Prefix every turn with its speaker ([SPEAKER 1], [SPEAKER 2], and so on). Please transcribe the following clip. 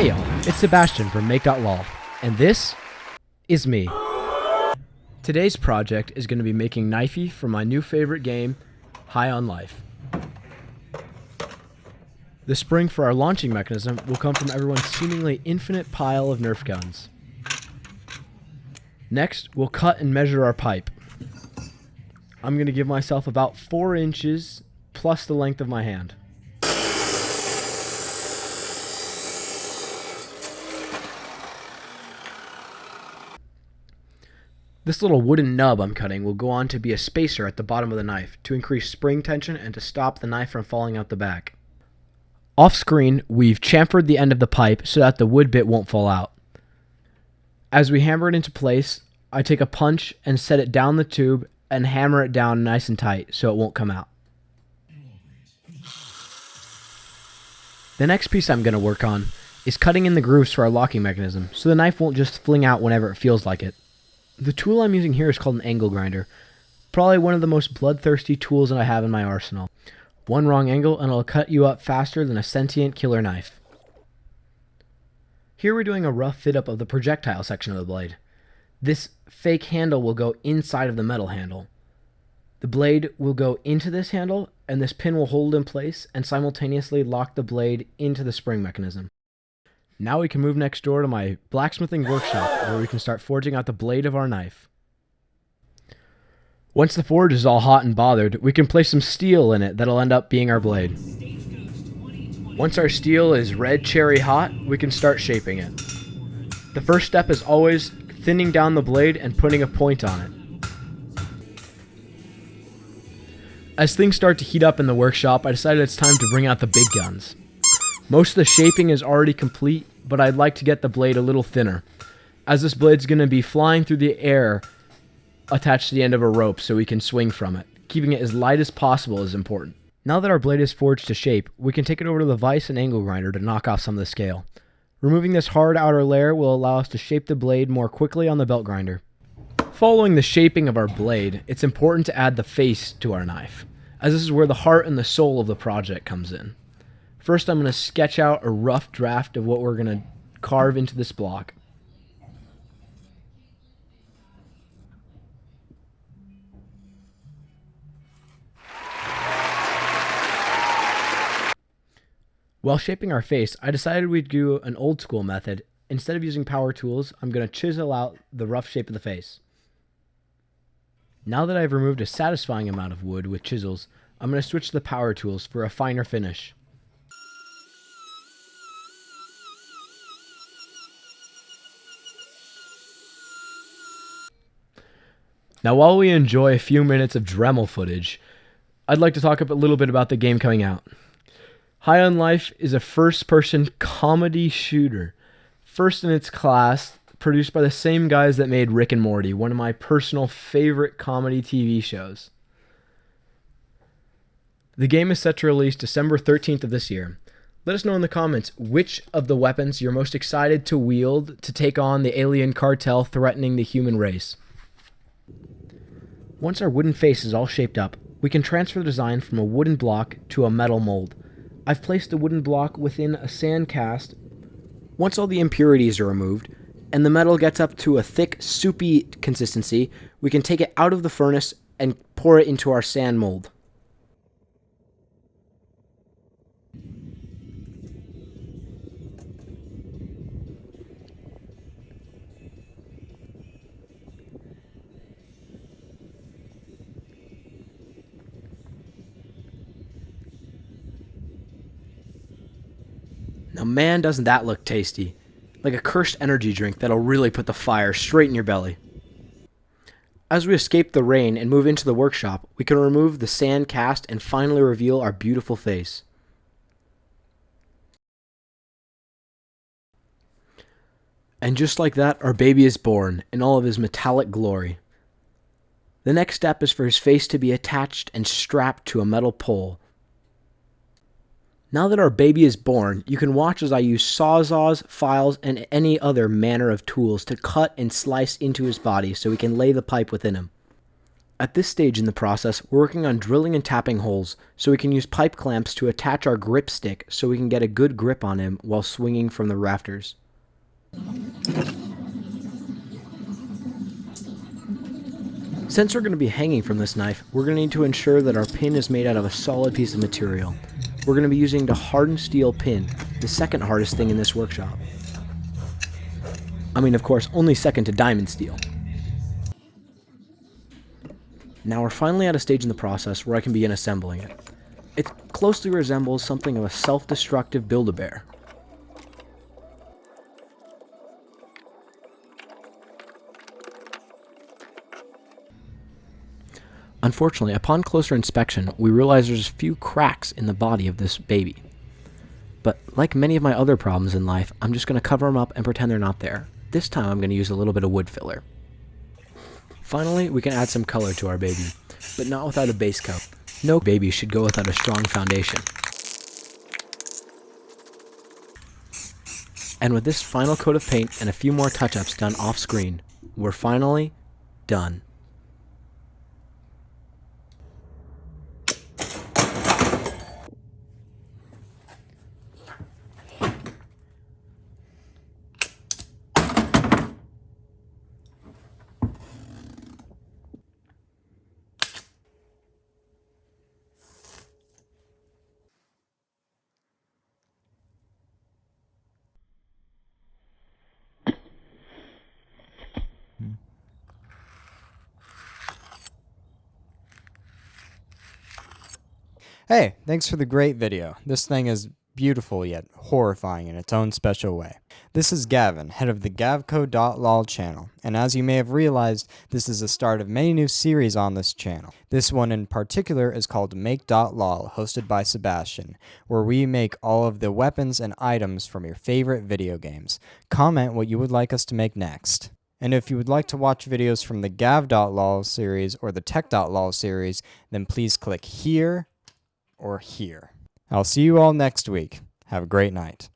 [SPEAKER 1] Hey y'all, it's Sebastian from Make.lol, and this is me. Today's project is going to be making knifey for my new favorite game, High on Life. The spring for our launching mechanism will come from everyone's seemingly infinite pile of Nerf guns. Next, we'll cut and measure our pipe. I'm going to give myself about 4 inches plus the length of my hand. This little wooden nub I'm cutting will go on to be a spacer at the bottom of the knife to increase spring tension and to stop the knife from falling out the back. Off screen, we've chamfered the end of the pipe so that the wood bit won't fall out. As we hammer it into place, I take a punch and set it down the tube and hammer it down nice and tight so it won't come out. The next piece I'm going to work on is cutting in the grooves for our locking mechanism so the knife won't just fling out whenever it feels like it. The tool I'm using here is called an angle grinder, probably one of the most bloodthirsty tools that I have in my arsenal. One wrong angle and it'll cut you up faster than a sentient killer knife. Here we're doing a rough fit up of the projectile section of the blade. This fake handle will go inside of the metal handle. The blade will go into this handle and this pin will hold in place and simultaneously lock the blade into the spring mechanism. Now we can move next door to my blacksmithing workshop where we can start forging out the blade of our knife. Once the forge is all hot and bothered, we can place some steel in it that'll end up being our blade. Once our steel is red cherry hot, we can start shaping it. The first step is always thinning down the blade and putting a point on it. As things start to heat up in the workshop, I decided it's time to bring out the big guns. Most of the shaping is already complete, but I'd like to get the blade a little thinner, as this blade's going to be flying through the air attached to the end of a rope so we can swing from it. Keeping it as light as possible is important. Now that our blade is forged to shape, we can take it over to the vise and angle grinder to knock off some of the scale. Removing this hard outer layer will allow us to shape the blade more quickly on the belt grinder. Following the shaping of our blade, it's important to add the face to our knife, as this is where the heart and the soul of the project comes in. First, I'm going to sketch out a rough draft of what we're going to carve into this block. While shaping our face, I decided we'd do an old school method. Instead of using power tools, I'm going to chisel out the rough shape of the face. Now that I've removed a satisfying amount of wood with chisels, I'm going to switch to the power tools for a finer finish. Now, while we enjoy a few minutes of Dremel footage, I'd like to talk a little bit about the game coming out. High on Life is a first-person comedy shooter, first in its class, produced by the same guys that made Rick and Morty, one of my personal favorite comedy TV shows. The game is set to release December 13th of this year. Let us know in the comments which of the weapons you're most excited to wield to take on the alien cartel threatening the human race. Once our wooden face is all shaped up, we can transfer the design from a wooden block to a metal mold. I've placed the wooden block within a sand cast. Once all the impurities are removed, and the metal gets up to a thick, soupy consistency, we can take it out of the furnace and pour it into our sand mold. Now man, doesn't that look tasty. Like a cursed energy drink that'll really put the fire straight in your belly. As we escape the rain and move into the workshop, we can remove the sand cast and finally reveal our beautiful face. And just like that, our baby is born in all of his metallic glory. The next step is for his face to be attached and strapped to a metal pole. Now that our baby is born, you can watch as I use sawzalls, files, and any other manner of tools to cut and slice into his body so we can lay the pipe within him. At this stage in the process, we're working on drilling and tapping holes, so we can use pipe clamps to attach our grip stick so we can get a good grip on him while swinging from the rafters. Since we're going to be hanging from this knife, we're going to need to ensure that our pin is made out of a solid piece of material. We're going to be using the hardened steel pin, the second hardest thing in this workshop. I mean, of course, only second to diamond steel. Now we're finally at a stage in the process where I can begin assembling it. It closely resembles something of a self-destructive Build-A-Bear. Unfortunately, upon closer inspection, we realize there's a few cracks in the body of this baby. But like many of my other problems in life, I'm just going to cover them up and pretend they're not there. This time I'm going to use a little bit of wood filler. Finally, we can add some color to our baby, but not without a base coat. No baby should go without a strong foundation. And with this final coat of paint and a few more touch-ups done off screen, we're finally done.
[SPEAKER 2] Hey, thanks for the great video. This thing is beautiful yet horrifying in its own special way. This is Gavin, head of the gavco.lol channel, and as you may have realized, this is the start of many new series on this channel. This one in particular is called Make.lol, hosted by Sebastian, where we make all of the weapons and items from your favorite video games. Comment what you would like us to make next. And if you would like to watch videos from the gav.lol series or the tech.lol series, then please click here or here. I'll see you all next week. Have a great night.